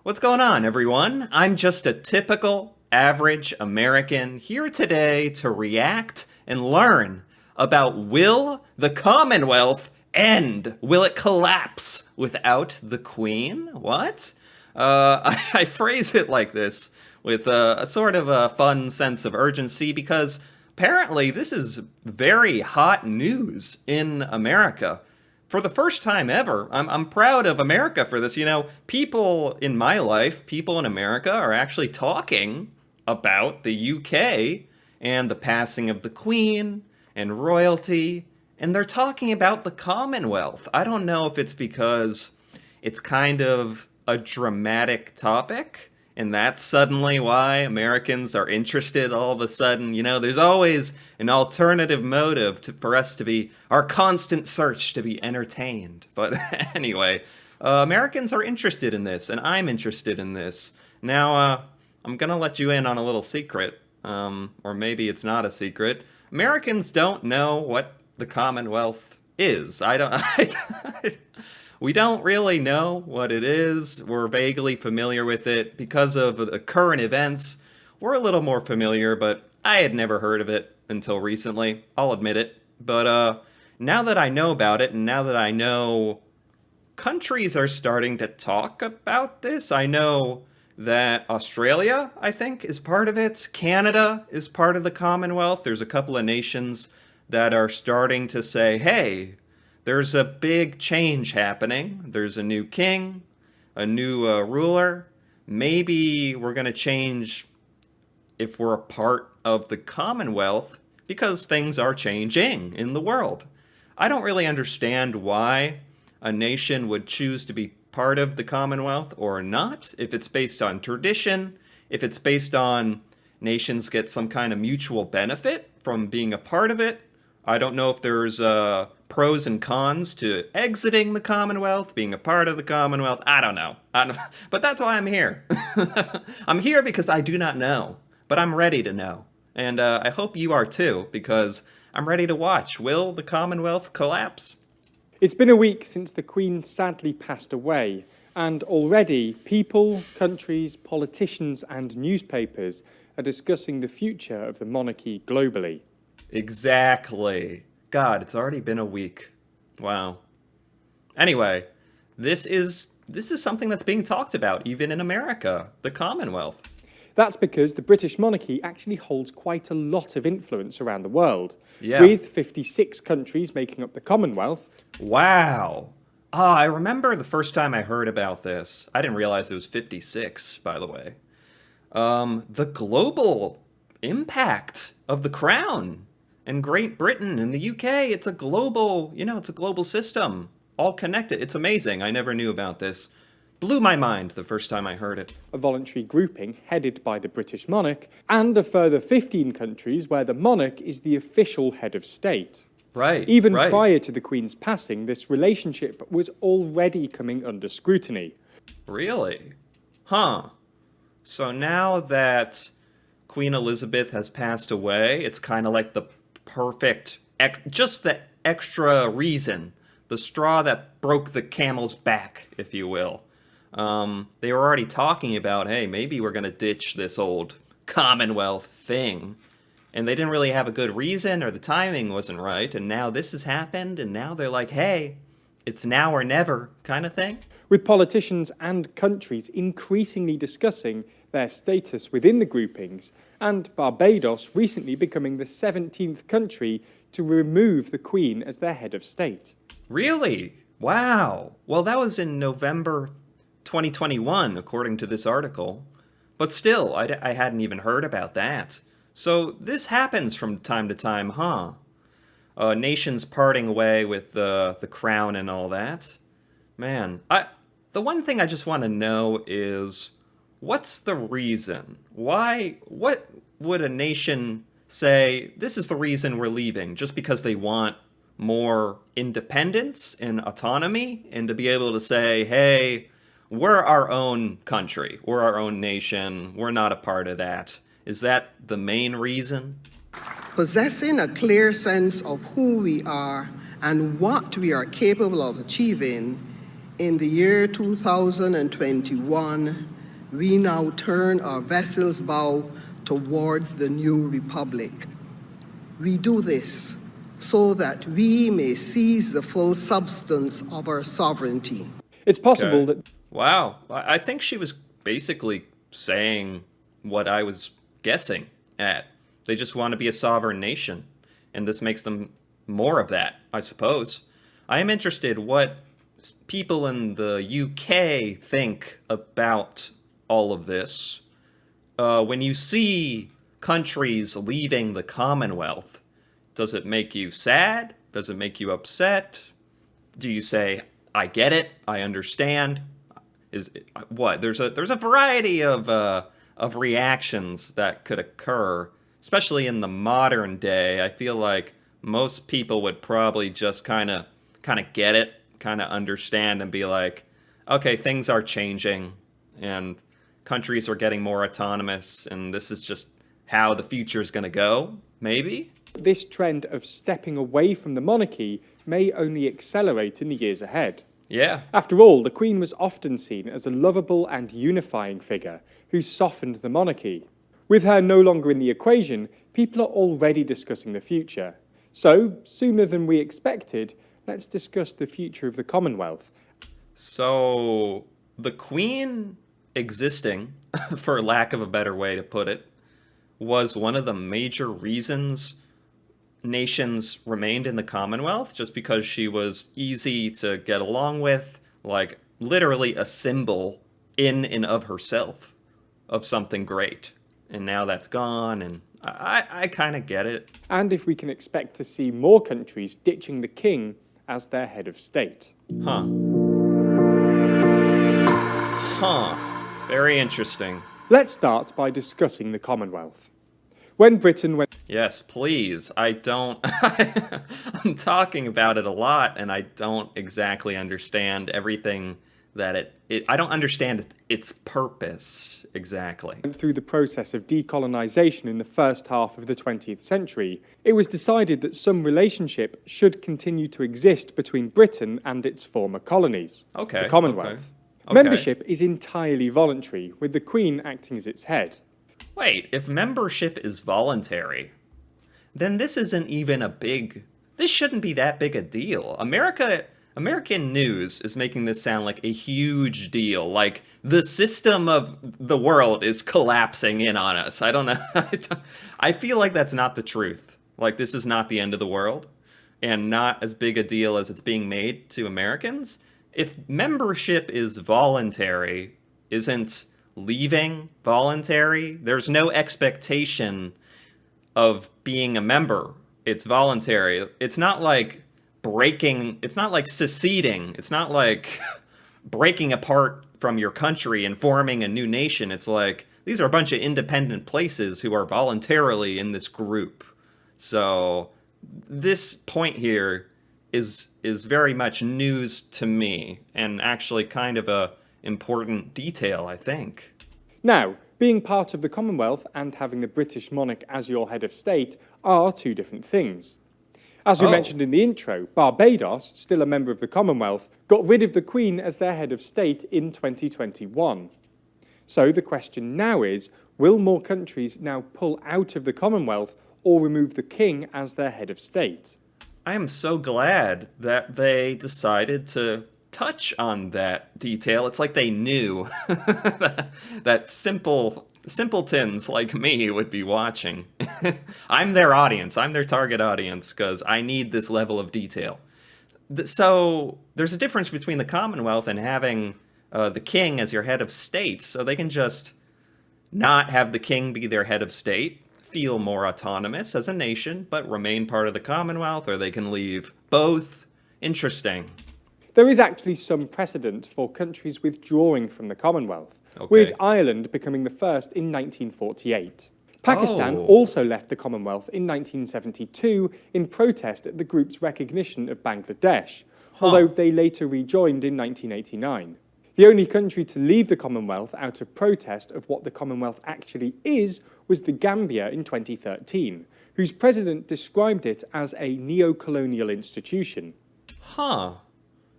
What's going on, everyone? I'm just a typical, average American here today to react and learn about will the Commonwealth end? Will it collapse without the Queen? What? I phrase it like this with a sort of a fun sense of urgency because apparently this is very hot news in America for the first time ever. I'm proud of America for this. You know, people in my life, people in America are actually talking about the UK and the passing of the Queen and royalty, and they're talking about the Commonwealth. I don't know if it's because it's kind of a dramatic topic, and that's suddenly why Americans are interested all of a sudden. You know, there's always an alternative motive for us to be, our constant search to be entertained. But anyway, Americans are interested in this, and I'm interested in this. Now, I'm going to let you in on a little secret, or maybe it's not a secret. Americans don't know what the Commonwealth is. We don't really know what it is. We're vaguely familiar with it because of the current events. We're a little more familiar, but I had never heard of it until recently. I'll admit it. But now that I know about it, and now that I know countries are starting to talk about this, I know that Australia, I think, is part of it. Canada is part of the Commonwealth. There's a couple of nations that are starting to say, hey, there's a big change happening. There's a new king, a new ruler. Maybe we're going to change if we're a part of the Commonwealth because things are changing in the world. I don't really understand why a nation would choose to be part of the Commonwealth or not, if it's based on tradition, if it's based on nations get some kind of mutual benefit from being a part of it. I don't know if there's pros and cons to exiting the Commonwealth, being a part of the Commonwealth. I don't know. But that's why I'm here. I'm here because I do not know, but I'm ready to know. And I hope you are too, because I'm ready to watch. Will the Commonwealth collapse? It's been a week since the Queen sadly passed away, and already people, countries, politicians and newspapers are discussing the future of the monarchy globally. Exactly. God, it's already been a week. Wow. Anyway, this is something that's being talked about even in America, the Commonwealth. That's because the British monarchy actually holds quite a lot of influence around the world, Yeah. with 56 countries making up the Commonwealth. Wow. I remember the first time I heard about this. I didn't realize it was 56, by the way. The global impact of the crown in Great Britain and the UK, it's a global, it's a global system, all connected. It's amazing. I never knew about this. Blew my mind the first time I heard it. A voluntary grouping headed by the British monarch, and a further 15 countries where the monarch is the official head of state. Right. Even right. prior to the Queen's passing, this relationship was already coming under scrutiny. Really? Huh. So now that Queen Elizabeth has passed away, it's kind of like the perfect, just the extra reason, the straw that broke the camel's back, if you will. They were already talking about, hey, maybe we're going to ditch this old Commonwealth thing. And they didn't really have a good reason, or the timing wasn't right. And now this has happened, and now they're like, hey, it's now or never kind of thing. With politicians and countries increasingly discussing their status within the groupings, and Barbados recently becoming the 17th country to remove the Queen as their head of state. Really? Wow. Well, that was in November 2021, according to this article. But still, I hadn't even heard about that. So this happens from time to time, huh? Nations parting away with the crown and all that. Man, the one thing I just want to know is, what's the reason? Why? What would a nation say, this is the reason we're leaving? Just because they want more independence and autonomy, and to be able to say, hey, we're our own country, we're our own nation, we're not a part of that. Is that the main reason? Possessing a clear sense of who we are and what we are capable of achieving in the year 2021 we now turn our vessel's bow towards the new republic. We do this so that we may seize the full substance of our sovereignty. It's possible that Wow. I think she was basically saying what I was guessing at. They just want to be a sovereign nation, and this makes them more of that, I suppose. I am interested what people in the UK think about all of this. When you see countries leaving the Commonwealth, does it make you sad? Does it make you upset? Do you say, I get it, I understand? What? There's a variety of reactions that could occur, especially in the modern day. I feel like most people would probably just kind of get it, kind of understand, and be like, okay, things are changing, and countries are getting more autonomous, and this is just how the future is going to go, maybe? this trend of stepping away from the monarchy may only accelerate in the years ahead. Yeah. After all, the Queen was often seen as a lovable and unifying figure who softened the monarchy. With her no longer in the equation, people are already discussing the future. So, sooner than we expected, let's discuss the future of the Commonwealth. So, the Queen existing, for lack of a better way to put it, was one of the major reasons nations remained in the Commonwealth, just because she was easy to get along with, like literally a symbol in and of herself of something great. And now that's gone, and I kind of get it. And if we can expect to see more countries ditching the king as their head of state. Huh. Very interesting. Let's start by discussing the Commonwealth. When Britain went... Yes, please. I don't... I'm talking about it a lot, and I don't exactly understand everything that I don't understand its purpose exactly. Through the process of decolonisation in the first half of the 20th century, it was decided that some relationship should continue to exist between Britain and its former colonies, Okay. the Commonwealth. Okay. Membership is entirely voluntary, with the Queen acting as its head. Wait, if membership is voluntary, then this isn't even this shouldn't be that big a deal. American news is making this sound like a huge deal, like the system of the world is collapsing in on us. I don't know. I feel like that's not the truth. Like, this is not the end of the world, and not as big a deal as it's being made to Americans. If membership is voluntary, isn't leaving voluntary? There's no expectation of being a member. It's voluntary. It's not like it's not like seceding. It's not like breaking apart from your country and forming a new nation. It's like, these are a bunch of independent places who are voluntarily in this group. So this point here is very much news to me, and actually kind of a important detail, I think. Now, being part of the Commonwealth and having the British monarch as your head of state are two different things. As we mentioned in the intro, Barbados, still a member of the Commonwealth, got rid of the Queen as their head of state in 2021. So the question now is, will more countries now pull out of the Commonwealth or remove the King as their head of state? I am so glad that they decided to touch on that detail. It's like they knew that simpletons like me would be watching. I'm their audience. I'm their target audience, because I need this level of detail. So there's a difference between the Commonwealth and having the king as your head of state. So they can just not have the king be their head of state, feel more autonomous as a nation, but remain part of the Commonwealth, or they can leave. Both. Interesting. There is actually some precedent for countries withdrawing from the Commonwealth, Okay. with Ireland becoming the first in 1948. Pakistan also left the Commonwealth in 1972 in protest at the group's recognition of Bangladesh, although they later rejoined in 1989. The only country to leave the Commonwealth out of protest of what the Commonwealth actually is was the Gambia in 2013, whose president described it as a neo-colonial institution. Huh.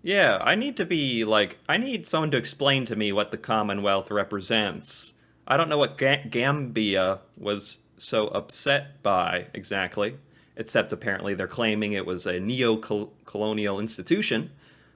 Yeah, I need to be like, I need someone to explain to me what the Commonwealth represents. I don't know what Gambia was so upset by exactly, except apparently they're claiming it was a neo-colonial institution.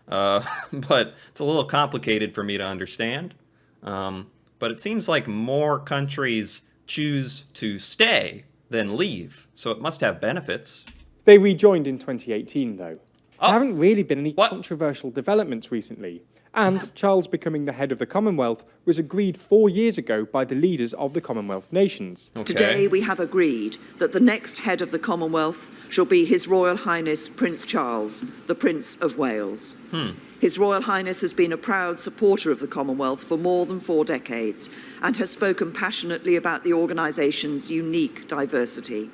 But it's a little complicated for me to understand. But it seems like more countries choose to stay than leave, so it must have benefits. They rejoined in 2018, though. There Oh, haven't really been any what? controversial developments recently, and Charles becoming the head of the Commonwealth was agreed 4 years ago by the leaders of the Commonwealth nations. Okay. Today we have agreed that the next head of the Commonwealth shall be His Royal Highness Prince Charles, the Prince of Wales. His Royal Highness has been a proud supporter of the Commonwealth for more than 4 decades and has spoken passionately about the organisation's unique diversity.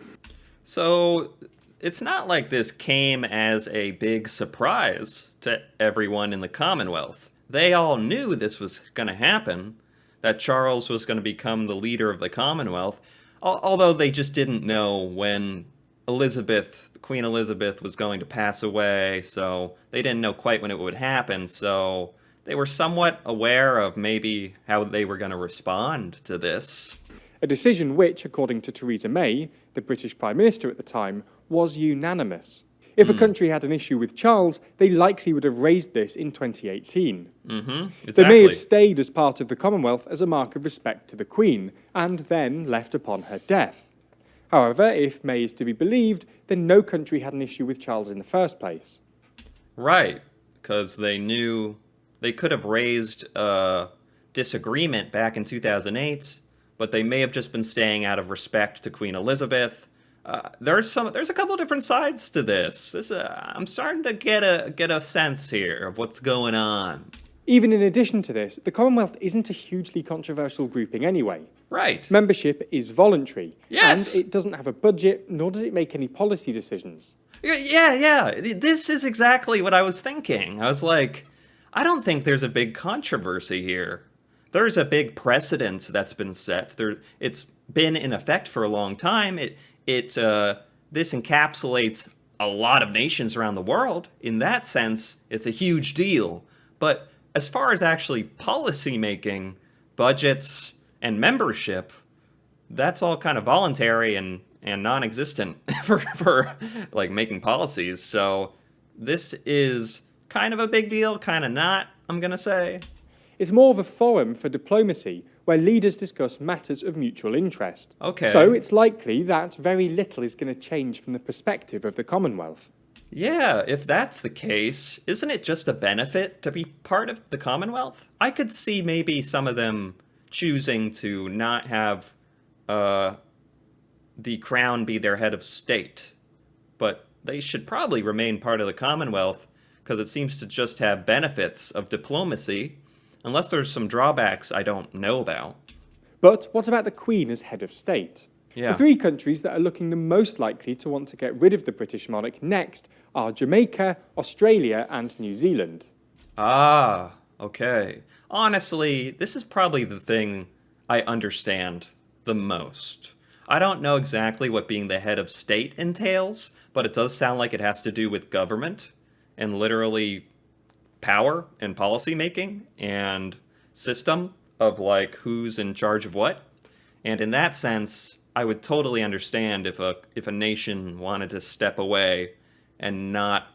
So it's not like this came as a big surprise to everyone in the Commonwealth. They all knew this was going to happen, that Charles was going to become the leader of the Commonwealth, although they just didn't know when Queen Elizabeth was going to pass away, so they didn't know quite when it would happen, so they were somewhat aware of maybe how they were going to respond to this. A decision which, according to Theresa May, the British Prime Minister at the time, was unanimous. If a country had an issue with Charles, they likely would have raised this in 2018. Exactly. They may have stayed as part of the Commonwealth as a mark of respect to the Queen, and then left upon her death. However, if May is to be believed, then no country had an issue with Charles in the first place. Right, because they knew they could have raised a disagreement back in 2008, but they may have just been staying out of respect to Queen Elizabeth. There's a couple different sides to this. I'm starting to get a sense here of what's going on. Even in addition to this, the Commonwealth isn't a hugely controversial grouping anyway. Right. Membership is voluntary. Yes. And it doesn't have a budget, nor does it make any policy decisions. Yeah. This is exactly what I was thinking. I was like, I don't think there's a big controversy here. There's a big precedent that's been set. It's been in effect for a long time. This encapsulates a lot of nations around the world. In that sense, it's a huge deal. But as far as actually policy making, budgets, and membership, that's all kind of voluntary and non-existent for like making policies. So this is kind of a big deal, kind of not, I'm gonna say. It's more of a forum for diplomacy, where leaders discuss matters of mutual interest. Okay. So it's likely that very little is going to change from the perspective of the Commonwealth. Yeah, if that's the case, isn't it just a benefit to be part of the Commonwealth? I could see maybe some of them choosing to not have the Crown be their head of state, but they should probably remain part of the Commonwealth because it seems to just have benefits of diplomacy, unless there's some drawbacks I don't know about. But what about the Queen as head of state? Yeah. The 3 countries that are looking the most likely to want to get rid of the British monarch next are Jamaica, Australia, and New Zealand. Ah, okay. Honestly, this is probably the thing I understand the most. I don't know exactly what being the head of state entails, but it does sound like it has to do with government and literally power and policy making and system of like who's in charge of what. And in that sense, I would totally understand if a nation wanted to step away and not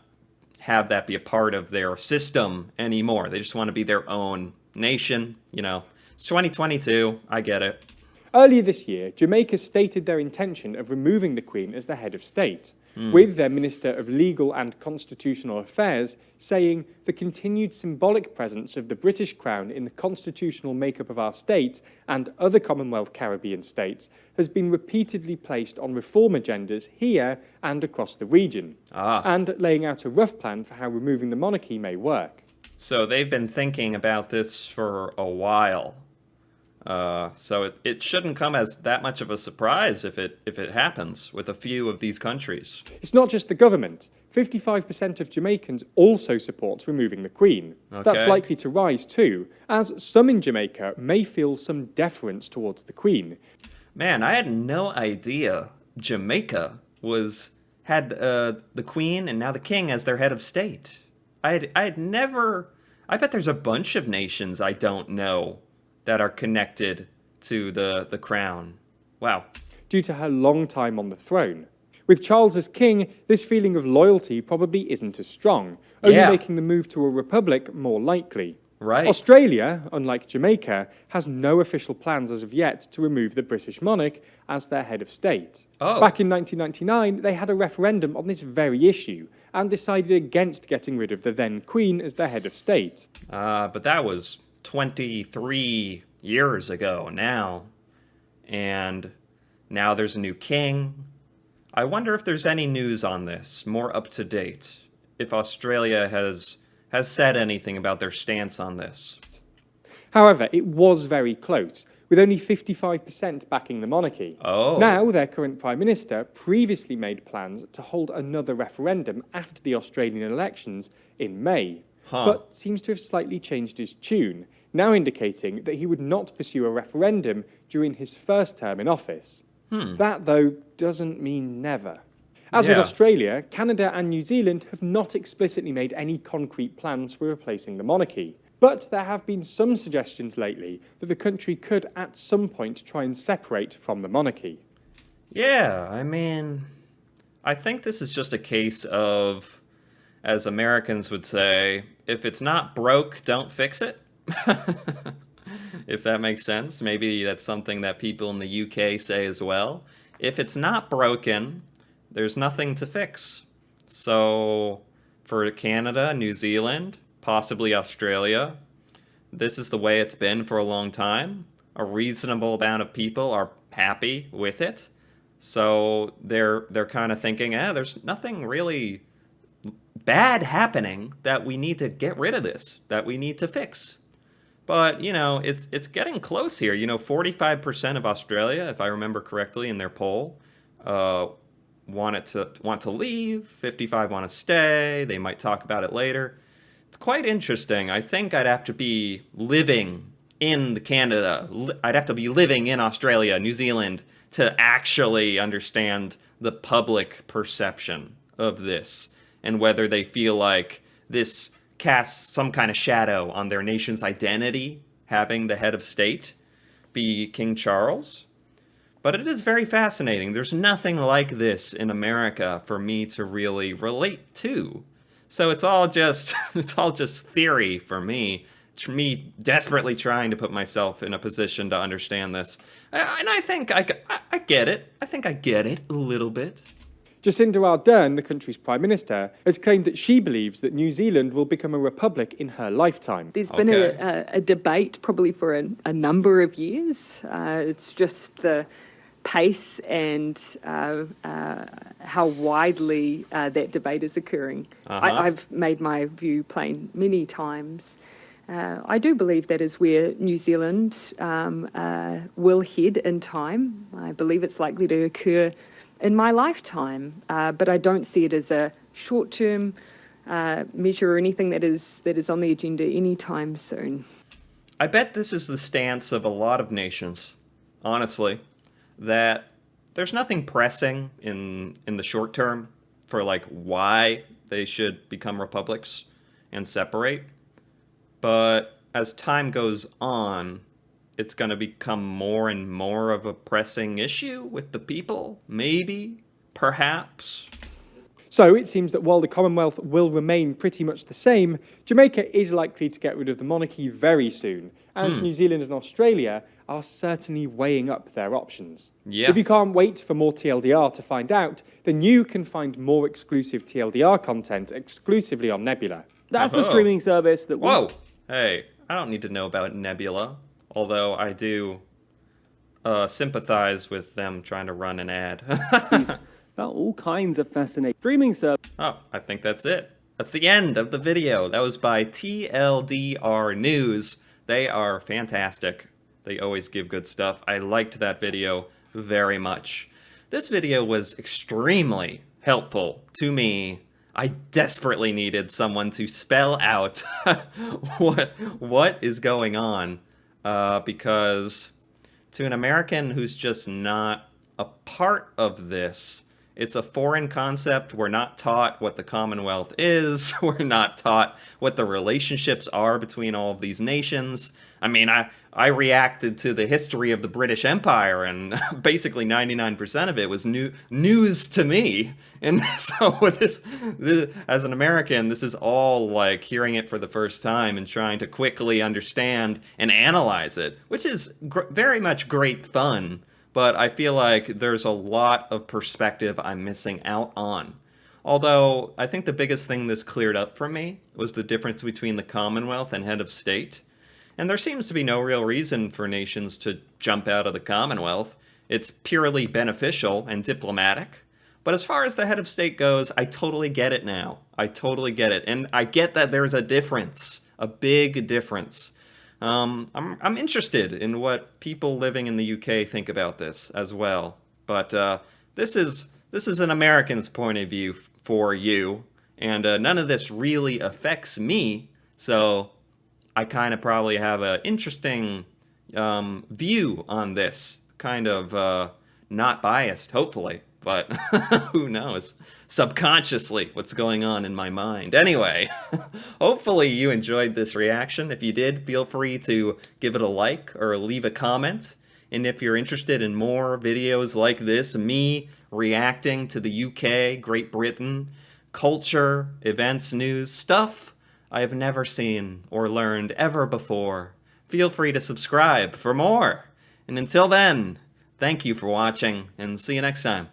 have that be a part of their system anymore. They just want to be their own nation, you know. It's 2022, I get it. Earlier this year, Jamaica stated their intention of removing the Queen as the head of state, with their Minister of Legal and Constitutional Affairs saying the continued symbolic presence of the British Crown in the constitutional makeup of our state and other Commonwealth Caribbean states has been repeatedly placed on reform agendas here and across the region, and laying out a rough plan for how removing the monarchy may work. So they've been thinking about this for a while. So it shouldn't come as that much of a surprise if it happens with a few of these countries. It's not just the government. 55% of Jamaicans also support removing the Queen. That's Okay. likely to rise too, as some in Jamaica may feel some deference towards the Queen. Man, I had no idea Jamaica had the Queen and now the King as their head of state. I'd never. I bet there's a bunch of nations I don't know that are connected to the crown. Wow. Due to her long time on the throne. With Charles as king, this feeling of loyalty probably isn't as strong, only Yeah. making the move to a republic more likely. Right. Australia, unlike Jamaica, has no official plans as of yet to remove the British monarch as their head of state. Oh. Back in 1999, they had a referendum on this very issue and decided against getting rid of the then Queen as their head of state. But that was 23 years ago now. And now there's a new king. I wonder if there's any news on this, more up to date. If Australia has said anything about their stance on this. However, it was very close, with only 55% backing the monarchy. Oh. Now, their current Prime Minister previously made plans to hold another referendum after the Australian elections in May, but seems to have slightly changed his tune, now indicating that he would not pursue a referendum during his first term in office. That, though, doesn't mean never. As with Yeah. Australia, Canada and New Zealand have not explicitly made any concrete plans for replacing the monarchy. But there have been some suggestions lately that the country could at some point try and separate from the monarchy. Yeah, I mean, I think this is just a case of, as Americans would say, if it's not broke, don't fix it. If that makes sense. Maybe that's something that people in the UK say as well. If it's not broken, there's nothing to fix. So for Canada, New Zealand, possibly Australia, this is the way it's been for a long time. A reasonable amount of people are happy with it. So they're kind of thinking, there's nothing really bad happening that we need to get rid of this, that we need to fix. But, it's getting close here. 45% of Australia, if I remember correctly in their poll, want to leave. 55 want to stay. They might talk about it later. It's quite interesting. I think I'd have to be living in Canada. I'd have to be living in Australia, New Zealand, to actually understand the public perception of this and whether they feel like this casts some kind of shadow on their nation's identity, having the head of state be King Charles. But it is very fascinating. There's nothing like this in America for me to really relate to. So it's all just theory for me. Me desperately trying to put myself in a position to understand this. And I think I get it. I think I get it a little bit. Jacinda Ardern, the country's Prime Minister, has claimed that she believes that New Zealand will become a republic in her lifetime. There's been a debate probably for a number of years. It's just the pace and how widely that debate is occurring. I've made my view plain many times. I do believe that is where New Zealand will head in time. I believe it's likely to occur in my lifetime, but I don't see it as a short-term measure or anything that is on the agenda anytime soon. I bet this is the stance of a lot of nations, honestly, that there's nothing pressing in the short term for why they should become republics and separate. But as time goes on, it's going to become more and more of a pressing issue with the people, maybe, perhaps. So it seems that while the Commonwealth will remain pretty much the same, Jamaica is likely to get rid of the monarchy very soon, and New Zealand and Australia are certainly weighing up their options. Yeah. If you can't wait for more TLDR to find out, then you can find more exclusive TLDR content exclusively on Nebula. That's the streaming service that Whoa! Hey, I don't need to know about Nebula. Although I do sympathize with them trying to run an ad. about all kinds of fascinating streaming service. Oh, I think that's it. That's the end of the video. That was by TLDR News. They are fantastic. They always give good stuff. I liked that video very much. This video was extremely helpful to me. I desperately needed someone to spell out what is going on. Because to an American who's just not a part of this, It's a foreign concept. We're not taught what the Commonwealth is. We're not taught what the relationships are between all of these nations. I mean, I reacted to the history of the British Empire, and basically 99% of it was news to me. And so with this, as an American, this is all like hearing it for the first time and trying to quickly understand and analyze it, which is very much great fun. But I feel like there's a lot of perspective I'm missing out on. Although, I think the biggest thing this cleared up for me was the difference between the Commonwealth and head of state. And there seems to be no real reason for nations to jump out of the Commonwealth. It's purely beneficial and diplomatic. But as far as the head of state goes, I totally get it now. I totally get it. And I get that there's a difference, a big difference. I'm interested in what people living in the UK think about this as well. But this is an American's point of view for you, and none of this really affects me. So I kind of probably have an interesting view on this, kind of not biased, hopefully. But who knows? Subconsciously, what's going on in my mind. Anyway, hopefully you enjoyed this reaction. If you did, feel free to give it a like or leave a comment. And if you're interested in more videos like this, me reacting to the UK, Great Britain, culture, events, news, stuff I have never seen or learned ever before, feel free to subscribe for more. And until then, thank you for watching, and see you next time.